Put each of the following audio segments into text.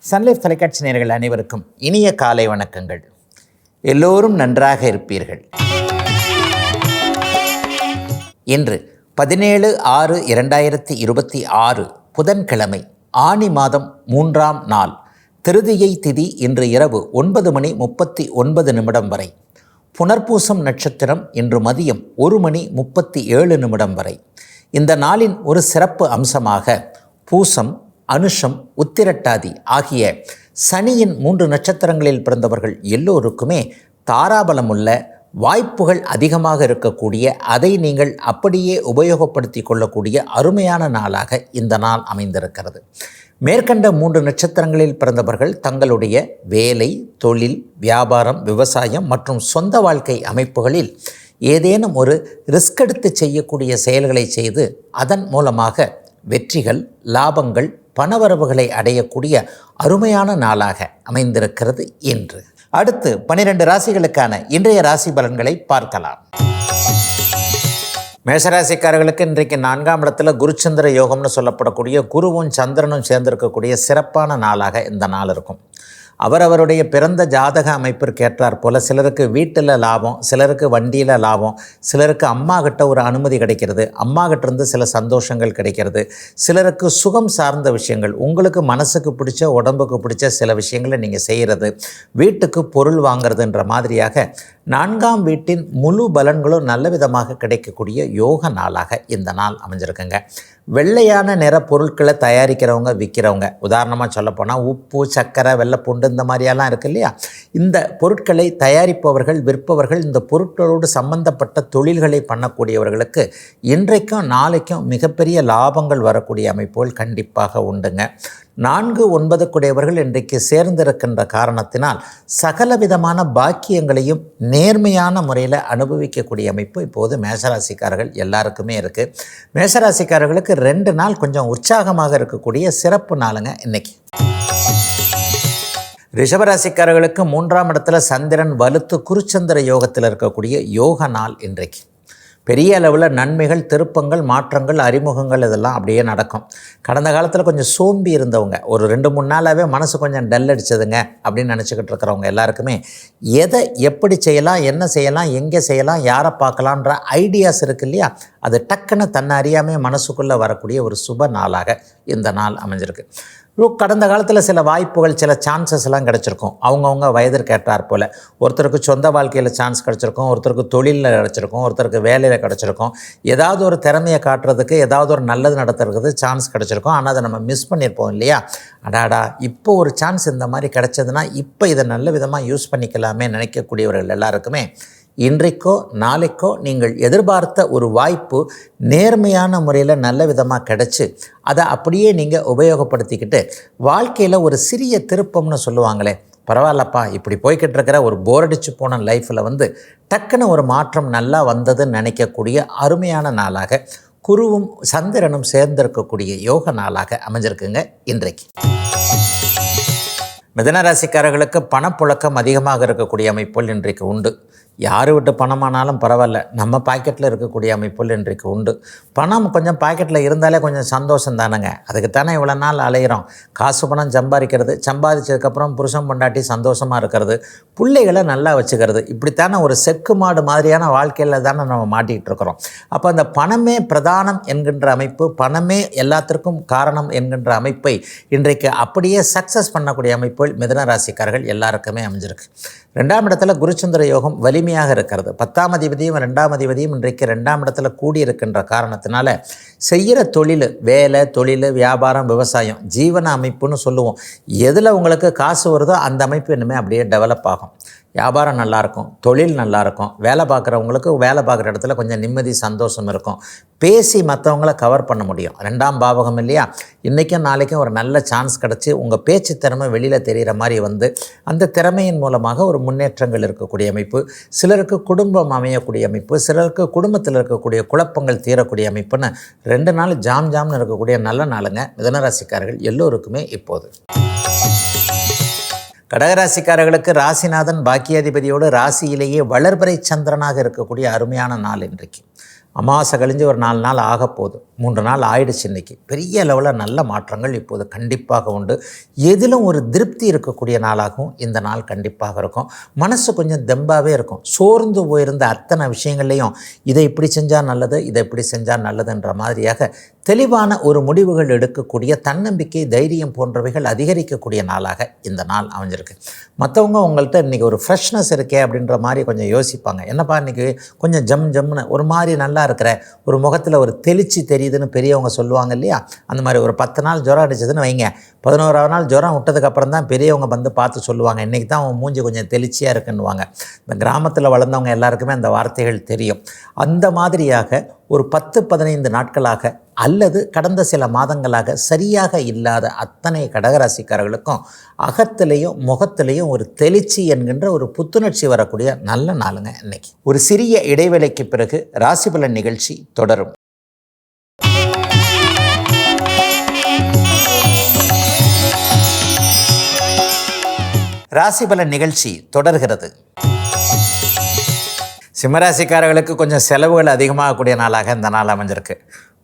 Sun Life தொலைக்காட்சி நேயர்கள் அனைவருக்கும் இனிய காலை வணக்கங்கள். எல்லோரும் நன்றாக இருப்பீர்கள். இன்று 17/6/2026 புதன்கிழமை, ஆனி மாதம் 3ஆம் நாள், திருதியை திதி. இன்று இரவு 9:39 வரை. புனர்பூசம் நட்சத்திரம் இன்று மதியம் 1:37 வரை. இந்த நாளின் ஒரு சிறப்பு அம்சமாக பூசம், அனுஷம், உத்திரட்டாதி ஆகிய சனியின் 3 நட்சத்திரங்களில் பிறந்தவர்கள் எல்லோருக்குமே தாராபலமுள்ள, வாய்ப்புகள் அதிகமாக இருக்கக்கூடிய, அதை நீங்கள் அப்படியே உபயோகப்படுத்தி கொள்ளக்கூடிய அருமையான நாளாக இந்த நாள் அமைந்திருக்கிறது. மேற்கண்ட 3 நட்சத்திரங்களில் பிறந்தவர்கள் தங்களுடைய வேலை, தொழில், வியாபாரம், விவசாயம் மற்றும் சொந்த வாழ்க்கை அமைப்புகளில் ஏதேனும் ஒரு ரிஸ்க் எடுத்து செய்யக்கூடிய செயல்களை செய்து அதன் மூலமாக வெற்றிகள், லாபங்கள், பணவரவுகளை அடையக்கூடிய அருமையான நாளாக அமைந்திருக்கிறது இன்று. அடுத்து 12 ராசிகளுக்கான இன்றைய ராசி பலன்களை பார்க்கலாம். மேஷராசிக்காரர்களுக்கு இன்றைக்கு 4ஆம் இடத்துல குருச்சந்திர யோகம்னு சொல்லப்படக்கூடிய குருவும் சந்திரனும் சேர்ந்திருக்கக்கூடிய சிறப்பான நாளாக இந்த நாள் இருக்கும். அவரவருடைய பிறந்த ஜாதக அமைப்பிற்கு ஏற்றாற் போல் சிலருக்கு வீட்டில் லாபம், சிலருக்கு வண்டியில் லாபம், சிலருக்கு அம்மா கிட்ட ஒரு அனுமதி கிடைக்கிறது, அம்மா கிட்ட இருந்து சில சந்தோஷங்கள் கிடைக்கிறது, சிலருக்கு சுகம் சார்ந்த விஷயங்கள், உங்களுக்கு மனசுக்கு பிடிச்ச, உடம்புக்கு பிடிச்ச சில விஷயங்களை நீங்கள் செய்கிறது, வீட்டுக்கு பொருள் வாங்கிறதுன்ற மாதிரியாக 4ஆம் வீட்டின் முழு பலன்களும் நல்ல விதமாக கிடைக்கக்கூடிய யோக நாளாக இந்த நாள் அமைஞ்சிருக்குங்க. வெள்ளையான நிற பொருட்களை தயாரிக்கிறவங்க, விற்கிறவங்க, உதாரணமாக சொல்லப்போனால் உப்பு, சர்க்கரை, வெள்ளைப்பூண்டு இந்த மாதிரியெல்லாம் இருக்குது இல்லையா, இந்த பொருட்களை தயாரிப்பவர்கள், விற்பவர்கள், இந்த பொருட்களோடு சம்பந்தப்பட்ட தொழில்களை பண்ணக்கூடியவர்களுக்கு இன்றைக்கும் நாளைக்கும் மிகப்பெரிய லாபங்கள் வரக்கூடிய அமைப்புகள் கண்டிப்பாக உண்டுங்க. 4, 9 கூடியவர்கள் இன்றைக்கு சேர்ந்திருக்கின்ற காரணத்தினால் சகல விதமான பாக்கியங்களையும் நேர்மையான முறையில் அனுபவிக்கக்கூடிய அமைப்பு இப்போது மேஷராசிக்காரர்கள் எல்லாருக்குமே இருக்குது. மேஷராசிக்காரர்களுக்கு 2 நாள் கொஞ்சம் உற்சாகமாக இருக்கக்கூடிய சிறப்பு நாளுங்க இன்னைக்கு. ரிஷபராசிக்காரர்களுக்கு 3ஆம் இடத்துல சந்திரன் வலுத்து குருச்சந்திர யோகத்தில் இருக்கக்கூடிய யோக நாள் இன்றைக்கு. பெரிய அளவில் நன்மைகள், திருப்பங்கள், மாற்றங்கள், அறிமுகங்கள் இதெல்லாம் அப்படியே நடக்கும். கடந்த காலத்தில் கொஞ்சம் சோம்பி இருந்தவங்க, ஒரு 2-3 நாளாகவே மனசு கொஞ்சம் டல் அடிச்சதுங்க அப்படின்னு நினச்சிக்கிட்டு இருக்கிறவங்க எல்லாருக்குமே எதை எப்படி செய்யலாம், என்ன செய்யலாம், எங்கே செய்யலாம், யாரை பார்க்கலான்ற ஐடியாஸ் இருக்குது இல்லையா, அது டக்குன்னு தன்னை அறியாமல் மனசுக்குள்ளே வரக்கூடிய ஒரு சுப நாளாக இந்த நாள் அமைஞ்சிருக்கு. கடந்த காலத்தில் சில வாய்ப்புகள், சில சான்சஸ் எல்லாம் கிடச்சிருக்கும். அவங்கவுங்க வயதிற்கு ஏற்றாற் போல் ஒருத்தருக்கு சொந்த வாழ்க்கையில் சான்ஸ் கிடச்சிருக்கும், ஒருத்தருக்கு தொழிலில் கிடச்சிருக்கும், ஒருத்தருக்கு வேலையில் கிடச்சிருக்கும், ஏதாவது ஒரு திறமையை காட்டுறதுக்கு, ஏதாவது ஒரு நல்லது நடத்துறதுக்கு சான்ஸ் கிடச்சிருக்கும். ஆனால் அதை நம்ம மிஸ் பண்ணியிருப்போம் இல்லையா. அடாடா, இப்போ ஒரு சான்ஸ் இந்த மாதிரி கிடச்சதுன்னா இப்போ இதை நல்ல விதமாக யூஸ் பண்ணிக்கலாமே நினைக்கக்கூடியவர்கள் எல்லாருக்குமே இன்றைக்கோ நாளைக்கோ நீங்கள் எதிர்பார்த்த ஒரு வாய்ப்பு நேர்மையான முறையில் நல்ல விதமாக கிடச்சி அதை அப்படியே நீங்கள் உபயோகப்படுத்திக்கிட்டு வாழ்க்கையில் ஒரு சிறிய திருப்பம்னு சொல்லுவாங்களே, பரவாயில்லப்பா இப்படி போய்கிட்டு இருக்கிற ஒரு போரடிச்சு போன லைஃப்பில் டக்குன்னு ஒரு மாற்றம் நல்லா வந்ததுன்னு நினைக்கக்கூடிய அருமையான நாளாக குருவும் சந்திரனும் சேர்ந்திருக்கக்கூடிய யோக நாளாக அமைஞ்சிருக்குங்க இன்றைக்கு. மிதனராசிக்காரர்களுக்கு பணப்புழக்கம் அதிகமாக இருக்கக்கூடிய அமைப்புகள் இன்றைக்கு உண்டு. யார் விட்டு பணமானாலும் பரவாயில்ல, நம்ம பாக்கெட்டில் இருக்கக்கூடிய அமைப்புகள் இன்றைக்கு உண்டு. பணம் கொஞ்சம் பாக்கெட்டில் இருந்தாலே கொஞ்சம் சந்தோஷம் தானேங்க. அதுக்கு தானே இவ்வளோ நாள் அலைகிறோம். காசு பணம் சம்பாதிச்சதுக்கப்புறம் புருஷன் பொண்டாட்டி சந்தோஷமாக இருக்கிறது, பிள்ளைகளை நல்லா வச்சுக்கிறது, இப்படித்தானே ஒரு செக்கு மாடு மாதிரியான வாழ்க்கையில் தானே நம்ம மாட்டிகிட்டு இருக்கிறோம். அப்போ அந்த பணமே பிரதானம் என்கின்ற அமைப்பு, பணமே எல்லாத்திற்கும் காரணம் என்கின்ற அமைப்பை இன்றைக்கு அப்படியே சக்ஸஸ் பண்ணக்கூடிய அமைப்புகள் மிதனராசிக்காரர்கள் எல்லாருக்குமே அமைஞ்சிருக்கு. 2ஆம் இடத்துல குருச்சந்திர யோகம் வலிமையாக இருக்கிறது. 10ஆம் அதிபதியும் 2ஆம் அதிபதியும் இன்றைக்கு 2ஆம் இடத்துல கூடியிருக்கின்ற காரணத்தினால செய்கிற தொழில், வேலை, தொழில், வியாபாரம், விவசாயம், ஜீவன அமைப்புன்னு சொல்லுவோம். எதில் உங்களுக்கு காசு வருதோ அந்த அமைப்பு இன்னுமே அப்படியே டெவலப் ஆகும். வியாபாரம் நல்லாயிருக்கும், தொழில் நல்லாயிருக்கும், வேலை பார்க்குறவங்களுக்கு வேலை பார்க்குற இடத்துல கொஞ்சம் நிம்மதி, சந்தோஷம் இருக்கும். பேசி மற்றவங்கள கவர் பண்ண முடியும். 2ஆம் பாவகம் இல்லையா, இன்றைக்கும் நாளைக்கும் ஒரு நல்ல சான்ஸ் கிடச்சி உங்கள் பேச்சு திறமை வெளியில் தெரிகிற மாதிரி அந்த திறமையின் மூலமாக ஒரு முன்னேற்றங்கள் இருக்கக்கூடிய அமைப்பு, சிலருக்கு குடும்பம் அமையக்கூடிய அமைப்பு, சிலருக்கு குடும்பத்தில் இருக்கக்கூடிய குழப்பங்கள் தீரக்கூடிய அமைப்புன்னு 2 நாள் ஜாம்னு இருக்கக்கூடிய நல்ல நாளுங்க மிதனராசிக்காரர்கள் எல்லோருக்குமே இப்போது. கடகராசிக்காரர்களுக்கு ராசிநாதன் பாக்கியாதிபதியோடு ராசியிலேயே வளர்பிறை சந்திரனாக இருக்கக்கூடிய அருமையான நாள் இன்றைக்கு. அமாவாசை கழிஞ்சு ஒரு 4 நாள் ஆக போகுது, 3 நாள் ஆயிடுச்சு. இன்றைக்கி பெரிய லெவலில் நல்ல மாற்றங்கள் இப்போது கண்டிப்பாக உண்டு. எதிலும் ஒரு திருப்தி இருக்கக்கூடிய நாளாகவும் இந்த நாள் கண்டிப்பாக இருக்கும். மனசு கொஞ்சம் தெம்பாகவே இருக்கும். சோர்ந்து போயிருந்த அத்தனை விஷயங்கள்லையும் இதை இப்படி செஞ்சால் நல்லது, இதை இப்படி செஞ்சால் நல்லதுன்ற மாதிரியாக தெளிவான ஒரு முடிவுகள் எடுக்கக்கூடிய தன்னம்பிக்கை, தைரியம் போன்றவைகள் அதிகரிக்கக்கூடிய நாளாக இந்த நாள் அமைஞ்சிருக்கு. மற்றவங்க உங்கள்கிட்ட இன்றைக்கி ஒரு ஃப்ரெஷ்னஸ் இருக்கே அப்படின்ற மாதிரி கொஞ்சம் யோசிப்பாங்க. என்னப்பா இன்றைக்கி கொஞ்சம் ஜம்முன்னு ஒரு மாதிரி நல்லா இருக்கிற, ஒரு முகத்தில் ஒரு தெளிச்சி தெரியுதுன்னு பெரியவங்க சொல்லுவாங்க இல்லையா? அந்த மாதிரி ஒரு 10 நாள் ஜுரம் அடிச்சதுன்னு வைங்க, 11ஆவது நாள் ஜுரம் விட்டதுக்கப்புறம் தான் பெரியவங்க வந்து பார்த்து சொல்லுவாங்க, இன்றைக்கி தான் அவன் மூஞ்சி கொஞ்சம் தெளிச்சியாக இருக்குன்னுவாங்க. இந்த கிராமத்தில் வளர்ந்தவங்க எல்லாருக்குமே அந்த வார்த்தைகள் தெரியும். அந்த மாதிரியாக ஒரு 10-15 நாட்களாக அல்லது கடந்த சில மாதங்களாக சரியாக இல்லாத அத்தனை கடகராசிக்காரர்களுக்கும் அகத்திலையும் முகத்திலையும் ஒரு தெளிச்சி என்கின்ற ஒரு புத்துணர்ச்சி வரக்கூடிய நல்ல நாளுங்க இன்னைக்கு. ஒரு சிறிய இடைவேளைக்கு பிறகு ராசிபலன் நிகழ்ச்சி தொடரும். ராசிபலன் நிகழ்ச்சி தொடர்கிறது. சிம்மராசிக்காரர்களுக்கு கொஞ்சம் செலவுகள் அதிகமாகக்கூடிய நாளாக இந்த நாள் அமைஞ்சிருக்கு.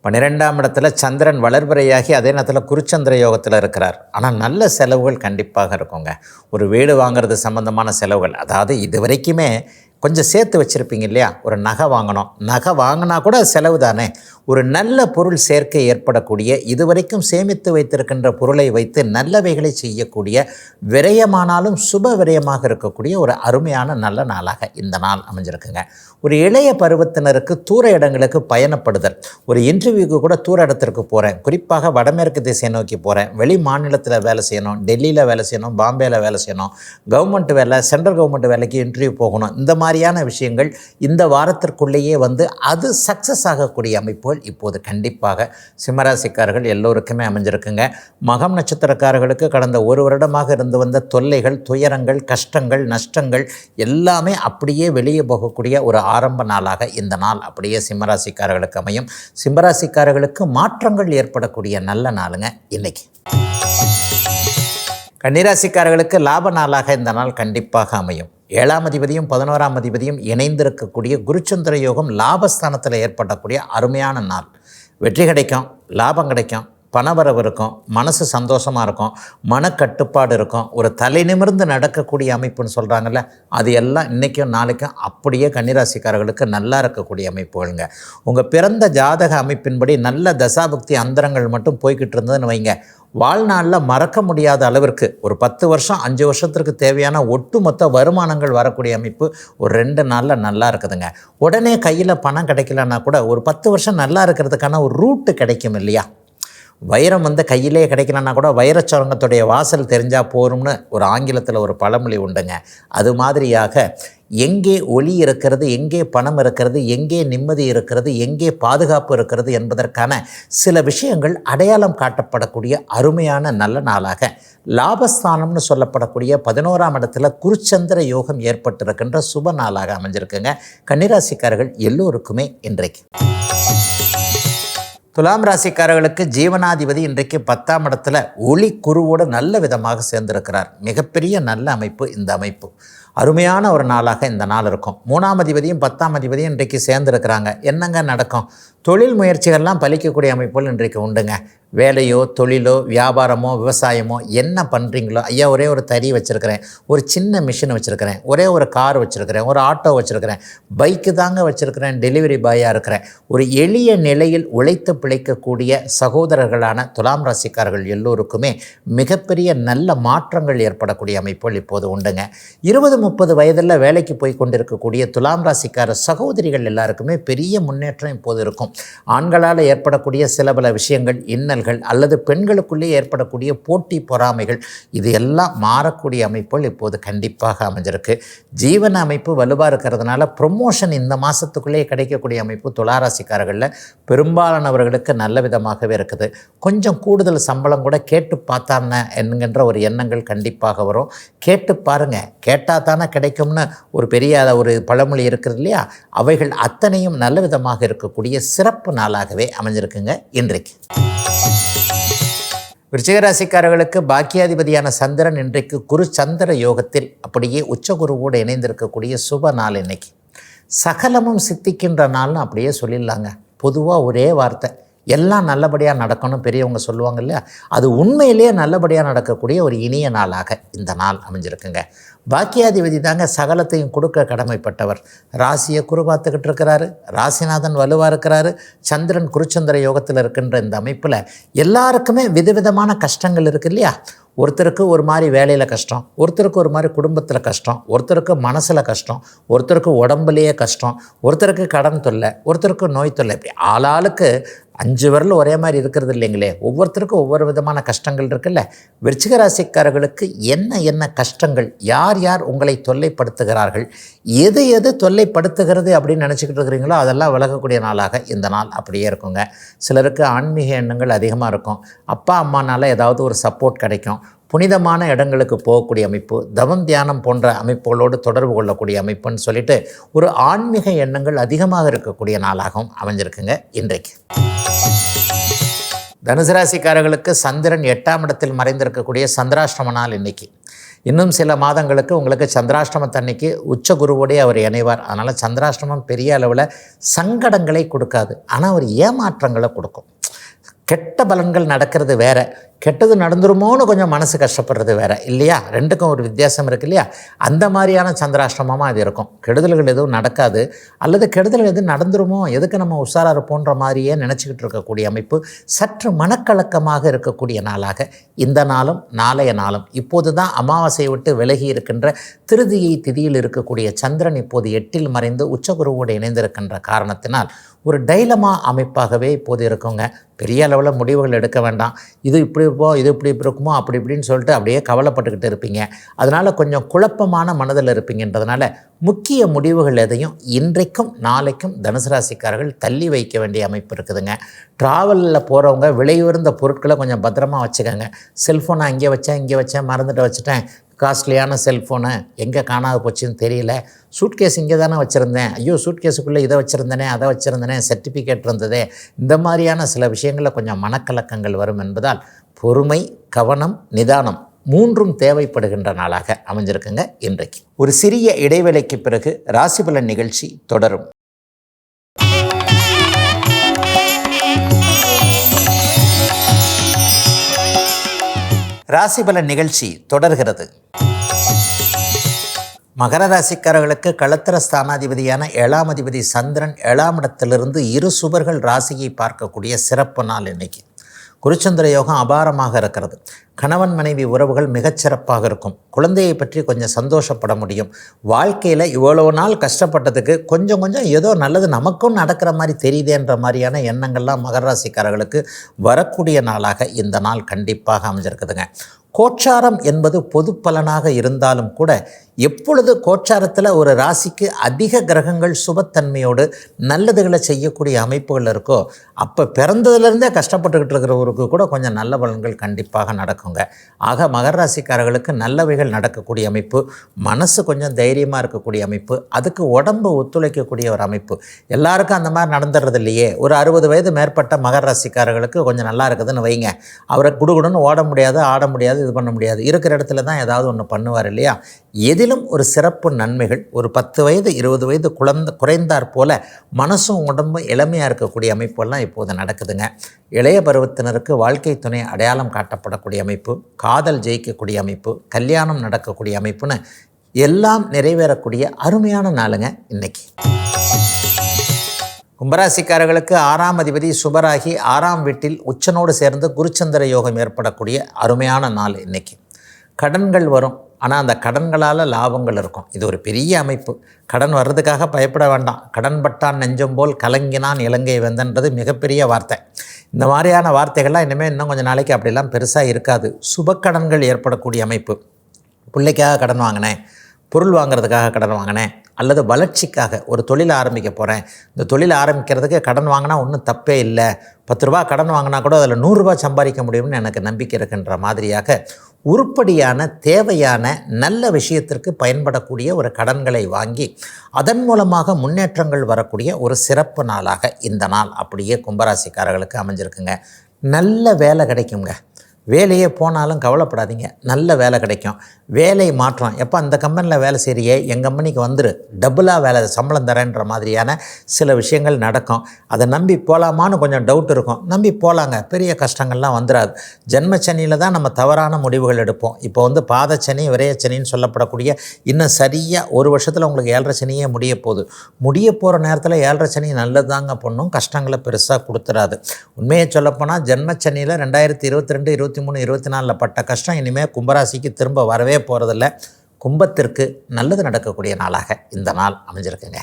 12ஆம் இடத்துல சந்திரன் வளர்பிறையாகி அதே நேரத்தில் குருச்சந்திர யோகத்தில் இருக்கிறார். ஆனால் நல்ல செலவுகள் கண்டிப்பாக இருக்குங்க. ஒரு வீடு வாங்கிறது சம்பந்தமான செலவுகள், அதாவது இது வரைக்குமே கொஞ்சம் சேர்த்து வச்சுருப்பீங்க இல்லையா? ஒரு நகை வாங்கணும், நகை வாங்கினா கூட செலவு தானே. ஒரு நல்ல பொருள் சேர்க்கை ஏற்படக்கூடிய, இதுவரைக்கும் சேமித்து வைத்திருக்கின்ற பொருளை வைத்து நல்லவைகளை செய்யக்கூடிய, விரயமானாலும் சுப விரயமாக இருக்கக்கூடிய ஒரு அருமையான நல்ல நாளாக இந்த நாள் அமைஞ்சிருக்குங்க. ஒரு இளைய பருவத்தினருக்கு தூர இடங்களுக்கு பயணப்படுதல், ஒரு இன்டர்வியூக்கு கூட தூர இடத்திற்கு போகிறேன், குறிப்பாக வடமேற்கு திசையை நோக்கி போகிறேன், வெளி மாநிலத்தில் வேலை செய்யணும், டெல்லியில் வேலை செய்யணும், பாம்பேயில் வேலை செய்யணும், கவர்மெண்ட் வேலை, சென்ட்ரல் கவர்மெண்ட் வேலைக்கு இன்டர்வியூ போகணும், இந்த மாதிரியான விஷயங்கள் இந்த வாரத்திற்குள்ளேயே வந்து அது சக்ஸஸ் ஆகக்கூடிய அமைப்புகள் இப்போது கண்டிப்பாக சிம்மராசிக்காரர்கள் எல்லோருக்குமே அமைஞ்சிருக்குங்க. மகம் நட்சத்திரக்காரர்களுக்கு கடந்த ஒரு வருடமாக இருந்து வந்த தொல்லைகள், துயரங்கள், கஷ்டங்கள், நஷ்டங்கள் எல்லாமே அப்படியே வெளியே போகக்கூடிய ஒரு ஆரம்ப நாளாக இந்த நாள் அப்படியே சிம்மராசிக்காரர்களுக்கு அமையும். சிம்மராசிக்காரர்களுக்கு மாற்றங்கள் ஏற்படக்கூடிய நல்ல நாளுங்க இன்னைக்கு. கன்னிராசிக்காரர்களுக்கு லாப நாளாக இந்த நாள் கண்டிப்பாக அமையும். 7ஆம் அதிபதியும் 11ஆம் அதிபதியும் இணைந்திருக்கக்கூடிய குருச்சந்திர யோகம் லாபஸ்தானத்தில் ஏற்படக்கூடிய அருமையான நாள். வெற்றி கிடைக்கும், லாபம் கிடைக்கும், பணவரவு இருக்கும், மனசு சந்தோஷமாக இருக்கும், மனக்கட்டுப்பாடு இருக்கும், ஒரு தலை நிமிர்ந்து நடக்கக்கூடிய அமைப்புன்னு சொல்கிறாங்கல்ல, அது எல்லாம் இன்றைக்கும் நாளைக்கும் அப்படியே கன்னிராசிக்காரர்களுக்கு நல்லா இருக்கக்கூடிய அமைப்புகள்ங்க. உங்கள் பிறந்த ஜாதக அமைப்பின்படி நல்ல தசாபக்தி அந்தரங்கள் மட்டும் போய்கிட்டு இருந்ததுன்னு வைங்க, வாழ்நாளில் மறக்க முடியாத அளவிற்கு ஒரு 10 வருஷம் 5 வருஷத்திற்கு தேவையான ஒட்டுமொத்த வருமானங்கள் வரக்கூடிய அமைப்பு ஒரு 2 நாளில் நல்லா இருக்குதுங்க. உடனே கையில் பணம் கிடைக்கலன்னா கூட ஒரு 10 வருஷம் நல்லா இருக்கிறதுக்கான ஒரு ரூட்டு கிடைக்கும் இல்லையா? வைரம் வந்து கையிலே கிடைக்கலன்னா கூட வைரச்சுரங்கத்துடைய வாசல் தெரிஞ்சால் போரும்னு ஒரு ஆங்கிலத்தில் ஒரு பழமொழி உண்டுங்க. அது மாதிரியாக எங்கே ஒளி இருக்கிறது, எங்கே பணம் இருக்கிறது, எங்கே நிம்மதி இருக்கிறது, எங்கே பாதுகாப்பு இருக்கிறது என்பதற்கான சில விஷயங்கள் அடையாளம் காட்டப்படக்கூடிய அருமையான நல்ல நாளாக லாபஸ்தானம்னு சொல்லப்படக்கூடிய 11ஆம் இடத்துல குருச்சந்திர யோகம் ஏற்பட்டிருக்கின்ற சுப நாளாக அமைஞ்சிருக்குங்க. கன்னிராசிக்காரர்கள் எல்லோருக்குமே இன்றைக்கு. துலாம் ராசிக்காரர்களுக்கு ஜீவனாதிபதி இன்றைக்கு 10ஆம் இடத்துல ஒளி குருவோடு நல்ல விதமாக சேர்ந்திருக்கிறார். மிகப்பெரிய நல்ல அமைப்பு இந்த அமைப்பு. அருமையான ஒரு நாளாக இந்த நாள் இருக்கும். 3ஆம் அதிபதியும் 10ஆம் அதிபதியும் இன்றைக்கு சேர்ந்துருக்கிறாங்க. என்னங்க நடக்கும்? தொழில் முயற்சிகள்லாம் பலிக்கக்கூடிய அமைப்புகள் இன்றைக்கு உண்டுங்க. வேலையோ தொழிலோ வியாபாரமோ விவசாயமோ என்ன பண்ணுறீங்களோ, ஐயா ஒரே ஒரு தறி வச்சுருக்கிறேன், ஒரு சின்ன மிஷின் வச்சுருக்கிறேன், ஒரே ஒரு கார் வச்சுருக்கிறேன், ஒரு ஆட்டோ வச்சுருக்கிறேன், பைக்கு தாங்க வச்சுருக்கிறேன், டெலிவரி பாயாக இருக்கிறேன். ஒரு எளிய நிலையில் உழைத்து பிழைக்கக்கூடிய சகோதரர்களான துலாம் ராசிக்காரர்கள் எல்லோருக்குமே மிகப்பெரிய நல்ல மாற்றங்கள் ஏற்படக்கூடிய அமைப்புகள் இப்போது உண்டுங்க. 20-30 வயதில் வேலைக்கு போய் கொண்டிருக்கக்கூடிய துலாம் ராசிக்கார சகோதரிகள் எல்லாருக்குமே பெரிய முன்னேற்றம் இப்போது இருக்கும். ஆண்களால் ஏற்படக்கூடிய சில பல விஷயங்கள், இன்னல்கள் அல்லது பெண்களுக்குள்ளே ஏற்படக்கூடிய போட்டி பொறாமைகள், இது எல்லாம் மாறக்கூடிய அமைப்புகள் இப்போது கண்டிப்பாக அமைஞ்சிருக்கு. ஜீவன அமைப்பு வலுவாக இருக்கிறதுனால ப்ரொமோஷன் இந்த மாதத்துக்குள்ளே கிடைக்கக்கூடிய அமைப்பு துளாராசிக்காரர்களில் பெரும்பாலானவர்களுக்கு நல்ல விதமாகவே இருக்குது. கொஞ்சம் கூடுதல் சம்பளம் கூட கேட்டு பார்த்தான என்கின்ற ஒரு எண்ணங்கள் கண்டிப்பாக வரும். கேட்டு பாருங்கள், கேட்டால் தானே கிடைக்கும்னு ஒரு பெரிய ஒரு பழமொழி இருக்குது இல்லையா? அவைகள் அத்தனையும் நல்ல விதமாக இருக்கக்கூடிய சிறப்பு நாளாகவே அமைஞ்சிருக்குங்க இன்றைக்கு. விருச்சிகராசிக்காரர்களுக்கு பாக்கியாதிபதியான சந்திரன் இன்றைக்கு குரு சந்திர யோகத்தில் அப்படியே உச்சகுருவோடு இணைந்திருக்கக்கூடிய சுப நாள் இன்னைக்கு. சகலமும் சித்திக்கின்ற நாள்னு அப்படியே சொல்லிடலாங்க. பொதுவாக ஒரே வார்த்தை, எல்லாம் நல்லபடியாக நடக்கணும் பெரியவங்க சொல்லுவாங்க இல்லையா, அது உண்மையிலேயே நல்லபடியாக நடக்கக்கூடிய ஒரு இனிய நாளாக இந்த நாள் அமைஞ்சிருக்குங்க. பாக்கியாதிபதி தாங்க சகலத்தையும் கொடுக்க கடமைப்பட்டவர். ராசியை குரு பார்த்துக்கிட்டு இருக்கிறாரு, ராசிநாதன் வலுவாக இருக்கிறாரு, சந்திரன் குருச்சந்திர யோகத்தில் இருக்கின்ற இந்த அமைப்பில் எல்லாருக்குமே விதவிதமான கஷ்டங்கள் இருக்குது இல்லையா. ஒருத்தருக்கு ஒரு மாதிரி வேலையில் கஷ்டம், ஒருத்தருக்கு ஒரு மாதிரி குடும்பத்தில் கஷ்டம், ஒருத்தருக்கு மனசில் கஷ்டம், ஒருத்தருக்கு உடம்புலேயே கஷ்டம், ஒருத்தருக்கு கடன் தொல்லை, ஒருத்தருக்கு நோய் தொல்லை. இப்படி ஆளாளுக்கு 5 விரல் ஒரே மாதிரி இருக்கிறது இல்லைங்களே, ஒவ்வொருத்தருக்கும் ஒவ்வொரு விதமான கஷ்டங்கள் இருக்குல்ல. விருச்சிக ராசிக்காரர்களுக்கு என்ன கஷ்டங்கள், யார் யார் உங்களை தொல்லைப்படுத்துகிறார்கள், எது எது தொல்லைப்படுத்துகிறது அப்படின்னு நினச்சிக்கிட்டு இருக்கிறீங்களோ அதெல்லாம் விலகக்கூடிய நாளாக இந்த நாள் அப்படியே இருக்குங்க. சிலருக்கு ஆன்மீக எண்ணங்கள் அதிகமாக இருக்கும், அப்பா அம்மானால் ஏதாவது ஒரு சப்போர்ட் கிடைக்கும், புனிதமான இடங்களுக்கு போகக்கூடிய அமைப்பு, தவம் தியானம் போன்ற அமைப்புகளோடு தொடர்பு கொள்ளக்கூடிய அமைப்புன்னு சொல்லிட்டு ஒரு ஆன்மீக எண்ணங்கள் அதிகமாக இருக்கக்கூடிய நாளாகவும் அமைஞ்சிருக்குங்க இன்றைக்கு. தனுசு ராசிக்காரர்களுக்கு சந்திரன் 8ஆம் இடத்தில் மறைந்திருக்கக்கூடிய சந்திராஷ்டம நாள் இன்றைக்கி. இன்னும் சில மாதங்களுக்கு உங்களுக்கு சந்திராஷ்டமத்தன்னைக்கு உச்ச குருவோடே அவர் இணைவார். அதனால் சந்திராஷ்டமம் பெரிய அளவில் சங்கடங்களை கொடுக்காது, ஆனால் ஒரு ஏமாற்றங்களை கொடுக்கும். கெட்ட பலன்கள் நடக்கிறது வேறு, கெட்டது நடந்துருமோன்னு கொஞ்சம் மனசு கஷ்டப்படுறது வேறு இல்லையா. ரெண்டுக்கும் ஒரு வித்தியாசம் இருக்குது இல்லையா. அந்த மாதிரியான சந்திராஷ்டமமாக அது இருக்கும். கெடுதல்கள் எதுவும் நடக்காது, அல்லது கெடுதல் எதுவும் நடந்துருமோ, எதுக்கு நம்ம உஷாராக இருப்போன்ற மாதிரியே நினச்சிக்கிட்டு இருக்கக்கூடிய அமைப்பு, சற்று மனக்கலக்கமாக இருக்கக்கூடிய நாளாக இந்த நாளும் நாளைய நாளும். இப்போது தான் அமாவாசையை விட்டு விலகி இருக்கின்ற திருதியை திதியில் இருக்கக்கூடிய சந்திரன் இப்போது 8இல் மறைந்து உச்சகுருவோடு இணைந்திருக்கின்ற காரணத்தினால் ஒரு டைலமா அமைப்பாகவே இப்போது இருக்குங்க. பெரிய அளவில் முடிவுகள் எடுக்க வேண்டாம், இது இப்படி இருப்போம், இது இப்படி இருக்குமோ, அப்படி இப்படின்னு சொல்லிட்டு அப்படியே கவலைப்பட்டுக்கிட்டு இருப்பீங்க. அதனால் கொஞ்சம் குழப்பமான மனதில் இருப்பீங்கன்றதுனால முக்கிய முடிவுகள் எதையும் இன்றைக்கும் நாளைக்கும் தனுசு ராசிக்காரர்கள் தள்ளி வைக்க வேண்டிய அமைப்பு இருக்குதுங்க. ட்ராவலில் போகிறவங்க விலை உயர்ந்த பொருட்களை கொஞ்சம் பத்திரமா வச்சுக்கோங்க. செல்ஃபோனை அங்கே வச்சேன் மறந்துட்டு வச்சுட்டேன், காஸ்ட்லியான செல்ஃபோனு எங்கே காணாது போச்சுன்னு தெரியல, சூட்கேஸ் இங்கே தானே வச்சுருந்தேன், ஐயோ சூட்கேஸுக்குள்ளே இதை வச்சுருந்தேனே அதை வச்சுருந்தேனே, சர்டிஃபிகேட் இருந்ததே, இந்த மாதிரியான சில விஷயங்களில் கொஞ்சம் மனக்கலக்கங்கள் வரும் என்பதால் பொறுமை, கவனம், நிதானம் 3ம் தேவைப்படுகின்ற நாளாக அமைஞ்சிருக்குங்க இன்றைக்கு. ஒரு சிறிய இடைவேளைக்கு பிறகு ராசிபலன் நிகழ்ச்சி தொடரும். ராசிபலன் நிகழ்ச்சி தொடர்கிறது. மகர ராசிக்காரர்களுக்கு களத்திர ஸ்தானாதிபதியான 7ஆம் அதிபதி சந்திரன் 7ஆம் இடத்திலிருந்து 2 சுபர்கள் ராசியை பார்க்கக்கூடிய சிறப்பு நாள் இன்னைக்கு. குருச்சந்திர யோகம் அபாரமாக இருக்கிறது. கணவன் மனைவி உறவுகள் மிகச்சிறப்பாக இருக்கும். குழந்தையை பற்றி கொஞ்சம் சந்தோஷப்பட முடியும். வாழ்க்கையில் இவ்வளோ நாள் கஷ்டப்பட்டதுக்கு கொஞ்சம் ஏதோ நல்லது நமக்கும் நடக்கிற மாதிரி தெரியுதேன்ற மாதிரியான எண்ணங்கள்லாம் மகர ராசிக்காரர்களுக்கு வரக்கூடிய நாளாக இந்த நாள் கண்டிப்பாக அமைஞ்சிருக்குதுங்க. கோச்சாரம் என்பது பொது பலனாக இருந்தாலும் கூட எப்பொழுது கோச்சாரத்தில் ஒரு ராசிக்கு அதிக கிரகங்கள் சுபத்தன்மையோடு நல்லதுகளை செய்யக்கூடிய அமைப்புகள் இருக்கோ, அப்போ பிறந்ததுலேருந்தே கஷ்டப்பட்டுக்கிட்டு இருக்கிறவருக்கு கூட கொஞ்சம் நல்ல பலன்கள் கண்டிப்பாக நடக்குங்க. ஆக மகர ராசிக்காரர்களுக்கு நல்லவைகள் நடக்கக்கூடிய அமைப்பு, மனசு கொஞ்சம் தைரியமாக இருக்கக்கூடிய அமைப்பு, அதுக்கு உடம்பு ஒத்துழைக்கக்கூடிய ஒரு அமைப்பு. எல்லாருக்கும் அந்த மாதிரி நடந்துடுறது இல்லையே. ஒரு 60 வயது மேற்பட்ட மகர ராசிக்காரர்களுக்கு கொஞ்சம் நல்லா இருக்குதுன்னு வைங்க, அவரை குடுகுடுன்னு ஓட முடியாது, ஆட முடியாது, இது பண்ண முடியாது, இருக்கிற இடத்துல தான் ஏதாவது ஒன்று பண்ணுவார் இல்லையா. எதிலும் ஒரு சிறப்பு நன்மைகள். ஒரு 10 வயது 20 வயது குறைந்தார் போல மனசும் உடம்பும் இளமையாக இருக்கக்கூடிய அமைப்பெல்லாம் இப்போது நடக்குதுங்க. இளைய பருவத்தினருக்கு வாழ்க்கை துணை அடையாளம் காட்டப்படக்கூடிய அமைப்பு, காதல் ஜெயிக்கக்கூடிய அமைப்பு, கல்யாணம் நடக்கக்கூடிய அமைப்புன்னு எல்லாம் நிறைவேறக்கூடிய அருமையான நாளுங்க இன்னைக்கு. கும்பராசிக்காரர்களுக்கு 6ஆம் அதிபதி சுபராகி 6ஆம் வீட்டில் உச்சனோடு சேர்ந்து குருச்சந்திர யோகம் ஏற்படக்கூடிய அருமையான நாள் இன்றைக்கி. கடன்கள் வரும், ஆனால் அந்த கடன்களால் லாபங்கள் இருக்கும். இது ஒரு பெரிய அமைப்பு. கடன் வர்றதுக்காக பயப்பட வேண்டாம். கடன் பட்டான் நெஞ்சம் போல் கலங்கினான் இலங்கை வெந்தன்றது மிகப்பெரிய வார்த்தை. இந்த மாதிரியான வார்த்தைகள்லாம் இனிமேல் இன்னும் கொஞ்சம் நாளைக்கு அப்படிலாம் பெருசாக இருக்காது. சுப கடன்கள் ஏற்படக்கூடிய அமைப்பு. பிள்ளைக்காக கடன் வாங்கினேன், பொருள் வாங்கிறதுக்காக கடன் வாங்கினேன், அல்லது வளர்ச்சிக்காக ஒரு தொழில் ஆரம்பிக்க போகிறேன், இந்த தொழில் ஆரம்பிக்கிறதுக்கு கடன் வாங்கினா ஒன்றும் தப்பே இல்லை, 10 ரூபா கடன் வாங்கினா கூட அதில் 100 ரூபா சம்பாதிக்க முடியும்னு எனக்கு நம்பிக்கை இருக்கின்ற மாதிரியாக உருப்படியான தேவையான நல்ல விஷயத்திற்கு பயன்படக்கூடிய ஒரு கடன்களை வாங்கி அதன் மூலமாக முன்னேற்றங்கள் வரக்கூடிய ஒரு சிறப்பு நாளாக இந்த நாள் அப்படியே கும்பராசிக்காரர்களுக்கு அமைஞ்சிருக்குங்க. நல்ல வேலை கிடைக்குங்க. வேலையே போனாலும் கவலைப்படாதீங்க, நல்ல வேலை கிடைக்கும். வேலை மாற்றம், எப்போ அந்த கம்பெனியில் வேலை செய்கிறியே என் கம்பெனிக்கு வந்துரு, டபுளாக வேலை சம்பளம் தரேன்ற மாதிரியான சில விஷயங்கள் நடக்கும். அதை நம்பி போகலாமான்னு கொஞ்சம் டவுட் இருக்கும். நம்பி போகலாங்க, பெரிய கஷ்டங்கள்லாம் வந்துடாது. ஜென்மச்சனியில் தான் நம்ம தவறான முடிவுகள் எடுப்போம். இப்போ பாதச்சனி விரையச்சனின்னு சொல்லப்படக்கூடிய இன்னும் சரியாக ஒரு வருஷத்தில் உங்களுக்கு 7.5 சனியே முடிய போகுது. முடிய போகிற நேரத்தில் 7.5 சனி நல்லது தாங்க பண்ணும், கஷ்டங்களை பெருசாக கொடுத்துடாது. உண்மையை சொல்லப்போனால் ஜென்மச்சனியில் 2022, 23, 24 பட்ட கஷ்டம் இனிமேல் கும்பராசிக்கு திரும்ப வரவே போகிறதில்ல. கும்பத்திற்கு நல்லது நடக்கக்கூடிய நாளாக இந்த நாள் அமைஞ்சிருக்குங்க.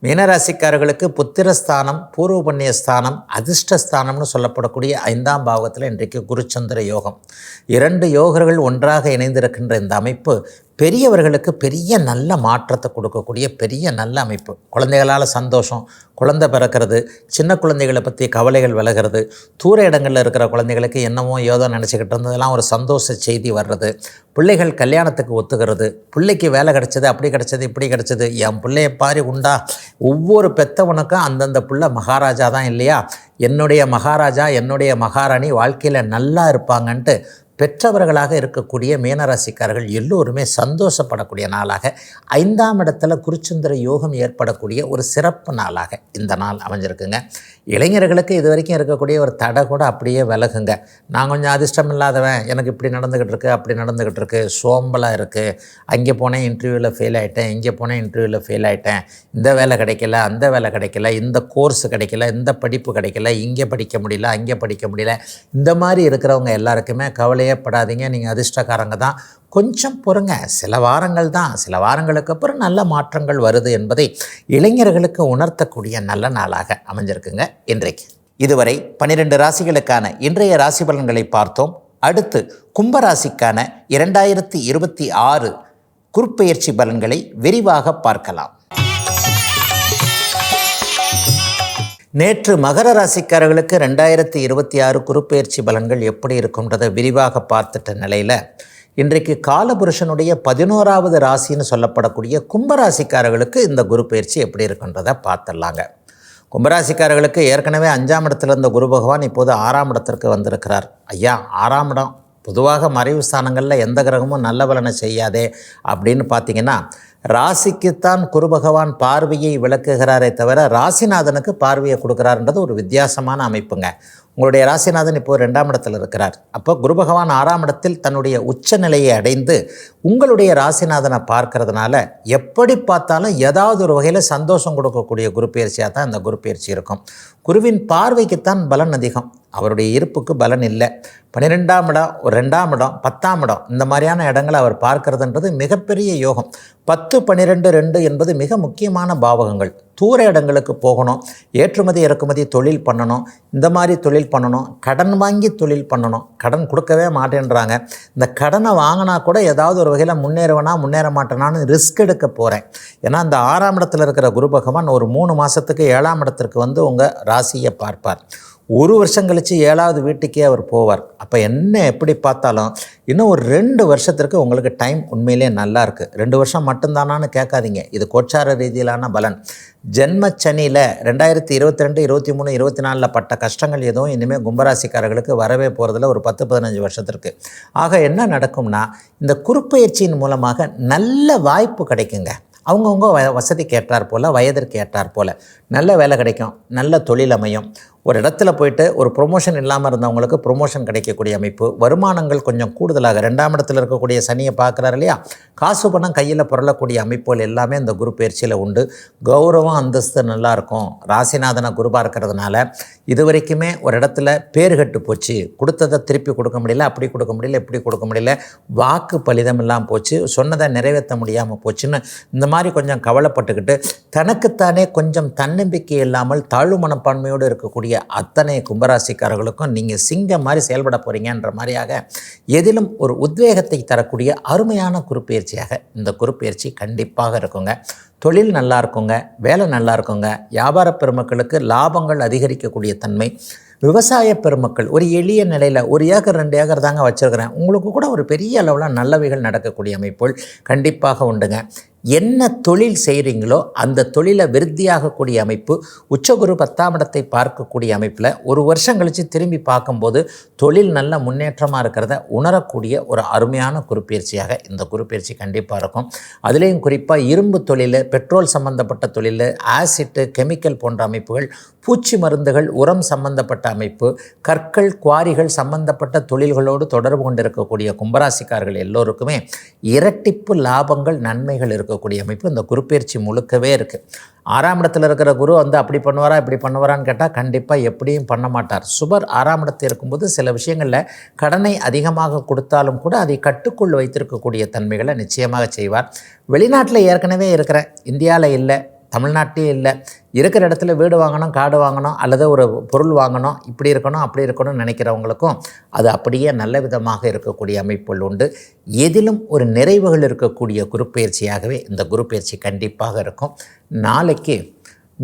மீனராசிக்காரர்களுக்கு புத்திரஸ்தானம், பூர்வ புண்ணியஸ்தானம், அதிர்ஷ்டஸ்தானம்னு சொல்லப்படக்கூடிய 5ஆம் பாவத்தில் இன்றைக்கு குருச்சந்திர யோகம். 2 யோகர்கள் ஒன்றாக இணைந்திருக்கின்ற இந்த அமைப்பு பெரியவர்களுக்கு பெரிய நல்ல மாற்றத்தை கொடுக்கக்கூடிய பெரிய நல்ல அமைப்பு. குழந்தைகளால் சந்தோஷம், குழந்தை பிறக்கிறது, சின்ன குழந்தைகளை பற்றி கவலைகள் விலகிறது, தூர இடங்களில் இருக்கிற குழந்தைகளுக்கு என்னமோ ஏதோ நினச்சிக்கிட்டு இருந்ததெல்லாம் ஒரு சந்தோஷ செய்தி வர்றது, பிள்ளைகள் கல்யாணத்துக்கு ஒத்துக்கிறது, பிள்ளைக்கு வேலை கிடச்சிது, அப்படி கிடச்சிது, இப்படி கிடச்சிது, என் பிள்ளைய பாரி உண்டா. ஒவ்வொரு பெத்தவனுக்கும் அந்தந்த பிள்ளை மகாராஜா தான் இல்லையா, என்னுடைய மகாராஜா என்னுடைய மகாராணி வாழ்க்கையில் நல்லா இருப்பாங்கன்ட்டு பெற்றவர்களாக இருக்கக்கூடிய மீனராசிக்காரர்கள் எல்லோருமே சந்தோஷப்படக்கூடிய நாளாக 5ஆம் இடத்துல குருச்சந்திர யோகம் ஏற்படக்கூடிய ஒரு சிறப்பு நாளாக இந்த நாள் அமைஞ்சிருக்குங்க. இளைஞர்களுக்கு இது வரைக்கும் இருக்கக்கூடிய ஒரு தடை கூட அப்படியே விலகுங்க. நான் கொஞ்சம் அதிர்ஷ்டம் இல்லாதவன், எனக்கு இப்படி நடந்துக்கிட்டு இருக்கு, அப்படி நடந்துக்கிட்டு இருக்கு, சோம்பலாக இருக்குது, அங்கே போனேன் இன்டர்வியூவில் ஃபெயில் ஆகிட்டேன், இங்கே போனேன் இன்டர்வியூவில் ஃபெயில் ஆகிட்டேன், இந்த வேலை கிடைக்கல, அந்த வேலை கிடைக்கல, இந்த கோர்ஸ் கிடைக்கல, இந்த படிப்பு கிடைக்கல, இங்கே படிக்க முடியல, அங்கே படிக்க முடியல, இந்த மாதிரி இருக்கிறவங்க எல்லாருக்குமே கவலையே படாதீங்க. நீங்கள் அதிர்ஷ்டக்காரங்க தான், கொஞ்சம் பொறுங்க, சில வாரங்கள் தான், சில வாரங்களுக்கு அப்புறம் நல்ல மாற்றங்கள் வருது என்பதை இளைஞர்களுக்கு உணர்த்தக்கூடிய நல்ல நாளாக அமைஞ்சிருக்குங்க இன்றைக்கு. இதுவரை 12 ராசிகளுக்கான இன்றைய ராசி பலன்களை பார்த்தோம். அடுத்து கும்பராசிக்கான 2026 குருப்பெயர்ச்சி பலன்களை விரிவாக பார்க்கலாம். நேற்று மகர ராசிக்காரர்களுக்கு 2026 குருப்பெயர்ச்சி பலன்கள் எப்படி இருக்கும்ன்றதை விரிவாக பார்த்துட்ட நிலையில் இன்றைக்கு காலபுருஷனுடைய 11வது ராசின்னு சொல்லப்படக்கூடிய கும்பராசிக்காரர்களுக்கு இந்த குரு பயிற்சி எப்படி இருக்குன்றதை பார்த்துடலாங்க. கும்பராசிக்காரர்களுக்கு ஏற்கனவே 5ஆம் இடத்துல இருந்த குரு பகவான் இப்போது 6ஆம் இடத்திற்கு வந்திருக்கிறார். ஐயா, 6ஆம் இடம் பொதுவாக மறைவு ஸ்தானங்களில் எந்த கிரகமும் நல்ல பலனை செய்யாதே அப்படின்னு பார்த்தீங்கன்னா, ராசிக்குத்தான் குரு பகவான் பார்வையை விளக்குகிறாரே தவிர ராசிநாதனுக்கு பார்வையை கொடுக்குறாருன்றது ஒரு வித்தியாசமான அமைப்புங்க. உங்களுடைய ராசிநாதன் இப்போது 2ஆம் இடத்தில் இருக்கிறார். அப்போ குரு பகவான் 6ஆம் இடத்தில் தன்னுடைய உச்ச நிலையை அடைந்து உங்களுடைய ராசிநாதனை பார்க்கறதுனால எப்படி பார்த்தாலும் ஏதாவது ஒரு வகையில் சந்தோஷம் கொடுக்கக்கூடிய குரு பயிற்சியாக தான் இந்த குரு பயிற்சி இருக்கும். குருவின் பார்வைக்குத்தான் பலன் அதிகம், அவருடைய இருப்புக்கு பலன் இல்லை. 12ஆம் இடம், ஒரு 2ஆம் இடம், 10ஆம் இடம், இந்த மாதிரியான இடங்களை அவர் பார்க்கறதுன்றது மிகப்பெரிய யோகம். 10, 12, 2 என்பது மிக முக்கியமான பாவகங்கள். தூர இடங்களுக்கு போகணும், ஏற்றுமதி இறக்குமதி தொழில் பண்ணணும், இந்த மாதிரி தொழில் பண்ணணும், கடன் வாங்கி தொழில் பண்ணணும். கடன் கொடுக்கவே மாட்டேன்றாங்க, இந்த கடனை வாங்கினா கூட ஏதாவது ஒரு வகையில் முன்னேறுவனா முன்னேற மாட்டேனான்னு ரிஸ்க் எடுக்க போகிறேன். ஏன்னா அந்த 6ஆம் இடத்துல இருக்கிற குரு பகவான் ஒரு 3 மாதத்துக்கு 7ஆம் இடத்திற்கு வந்து உங்கள் ராசியை பார்ப்பார். 1 வருஷம் கழித்து 7வது வீட்டுக்கே அவர் போவார். அப்போ என்ன எப்படி பார்த்தாலும் இன்னும் ஒரு 2 வருஷத்திற்கு உங்களுக்கு டைம் உண்மையிலே நல்லா இருக்குது. 2 வருஷம் மட்டும்தானான்னு கேட்காதீங்க, இது கோச்சார ரீதியிலான பலன். ஜென்மச்சனியில் 2022, 23, 24 பட்ட கஷ்டங்கள் எதுவும் இனிமேல் கும்பராசிக்காரர்களுக்கு வரவே போகிறதில்ல ஒரு 10-15 வருஷத்திற்கு. ஆக என்ன நடக்கும்னா, இந்த குருப்பெயர்ச்சியின் மூலமாக நல்ல வாய்ப்பு கிடைக்குங்க. அவங்கவுங்க வசதிக்கு ஏற்றார் போல், வயதிற்கு ஏற்றார் போல் நல்ல வேலை கிடைக்கும், நல்ல தொழில் அமையும். ஒரு இடத்துல போயிட்டு ஒரு ப்ரொமோஷன் இல்லாமல் இருந்தவங்களுக்கு ப்ரொமோஷன் கிடைக்கக்கூடிய அமைப்பு, வருமானங்கள் கொஞ்சம் கூடுதலாக. 2ஆம் இடத்துல இருக்கக்கூடிய சனியை பார்க்குறாரு இல்லையா, காசு பணம் கையில் புரளக்கூடிய அமைப்புகள் எல்லாமே இந்த குரு பயிற்சியில் உண்டு. கௌரவம் அந்தஸ்து நல்லாயிருக்கும். ராசிநாதனை குரு பார்க்கறதுனால இது வரைக்குமே ஒரு இடத்துல பேர் கட்டு போச்சு, கொடுத்ததை திருப்பி கொடுக்க முடியல, அப்படி கொடுக்க முடியல, இப்படி கொடுக்க முடியல, வாக்கு பலிதம் இல்லாமல் போச்சு, சொன்னதை நிறைவேற்ற முடியாமல் போச்சுன்னு இந்த மாதிரி கொஞ்சம் கவலைப்பட்டுக்கிட்டு தனக்குத்தானே கொஞ்சம் தன்னம்பிக்கை இல்லாமல் தாழ்வு மனப்பான்மையோடு இருக்கக்கூடிய அத்தனை கும்பராசிக்காரர்களுக்கும் நீங்கள் சிங்கம் மாதிரி செயல்பட போகிறீங்கன்ற மாதிரியாக எதிலும் ஒரு உத்வேகத்தை தரக்கூடிய அருமையான குருப்பெயர்ச்சியாக இந்த குருப்பெயர்ச்சி கண்டிப்பாக இருக்குங்க. தொழில் நல்லா இருக்குங்க, வேலை நல்லா இருக்குங்க, வியாபார பெருமக்களுக்கு லாபங்கள் அதிகரிக்கக்கூடிய தன்மை, விவசாய பெருமக்கள் ஒரு எளிய நிலையில் 1 ஏக்கர் 2 ஏக்கர் தாங்க வச்சுருக்கிறேன், உங்களுக்கு கூட ஒரு பெரிய அளவில் நல்லவைகள் நடக்கக்கூடிய அமைப்புகள் கண்டிப்பாக உண்டுங்க. என்ன தொழில் செய்கிறீங்களோ அந்த தொழிலை விருத்தியாகக்கூடிய அமைப்பு, உச்சகுரு 10ஆம் இடத்தை பார்க்கக்கூடிய அமைப்பில் ஒரு வருஷம் கழித்து திரும்பி பார்க்கும்போது தொழில் நல்ல முன்னேற்றமாக இருக்கிறத உணரக்கூடிய ஒரு அருமையான குருப்பெயர்ச்சியாக இந்த குருப்பெயர்ச்சி கண்டிப்பாக இருக்கும். அதுலேயும் குறிப்பாக இரும்பு தொழில், பெட்ரோல் சம்பந்தப்பட்ட தொழில், ஆசிட்டு, கெமிக்கல் போன்ற அமைப்புகள், பூச்சி மருந்துகள், உரம் சம்பந்தப்பட்ட அமைப்பு, கற்கள், குவாரிகள் சம்பந்தப்பட்ட தொழில்களோடு தொடர்பு கொண்டிருக்கக்கூடிய கும்பராசிக்காரர்கள் எல்லோருக்குமே இரட்டிப்பு லாபங்கள், நன்மைகள் இருக்கக்கூடிய அமைப்பு இந்த குருப்பெயர்ச்சி முழுக்கவே இருக்குது. 6ஆம் இடத்துல இருக்கிற குரு அப்படி பண்ணுவாரா இப்படி பண்ணுவாரான்னு கேட்டால் கண்டிப்பாக எப்படியும் பண்ண மாட்டார். சுபர் 6ஆம் இடத்தில் இருக்கும்போது சில விஷயங்களில் கடனை அதிகமாக கொடுத்தாலும் கூட அதை கட்டுக்குள் வைத்திருக்கக்கூடிய தன்மைகளை நிச்சயமாக செய்வார். வெளிநாட்டில் ஏற்கனவே இருக்கிற, இந்தியாவில் இல்லை, தமிழ்நாட்டிலே இல்லை, இருக்கிற இடத்துல வீடு வாங்கணும், காடு வாங்கணும், அல்லது ஒரு பொருள் வாங்கணும், இப்படி இருக்கணும் அப்படி இருக்கணும்னு நினைக்கிறவங்களுக்கும் அது அப்படியே நல்ல விதமாக இருக்கக்கூடிய அமைப்புகள் உண்டு. எதிலும் ஒரு நிறைவுகள் இருக்கக்கூடிய குருப்பெயர்ச்சியாகவே இந்த குருப்பெயர்ச்சி கண்டிப்பாக இருக்கும். நாளைக்கு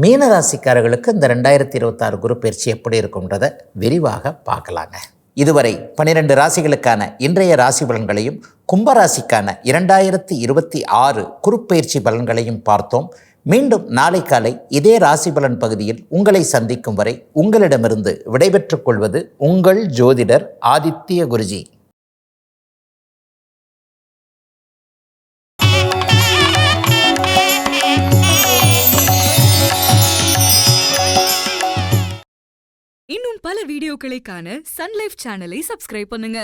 மீனராசிக்காரர்களுக்கு இந்த 2026 குருப்பெயர்ச்சி எப்படி இருக்கும்ன்றதை விரிவாக பார்க்கலாங்க. இதுவரை 12 ராசிகளுக்கான இன்றைய ராசி பலன்களையும் கும்பராசிக்கான 2026 குருப்பெயர்ச்சி பலன்களையும் பார்த்தோம். மீண்டும் நாளை காலை இதே ராசி பலன் பகுதியில் உங்களை சந்திக்கும் வரை உங்களிடமிருந்து விடைபெற்றுக் கொள்வது உங்கள் ஜோதிடர் ஆதித்ய குருஜி. இன்னும் பல வீடியோக்களை காண சன் லைஃப் சேனலை சப்ஸ்கிரைப் பண்ணுங்க.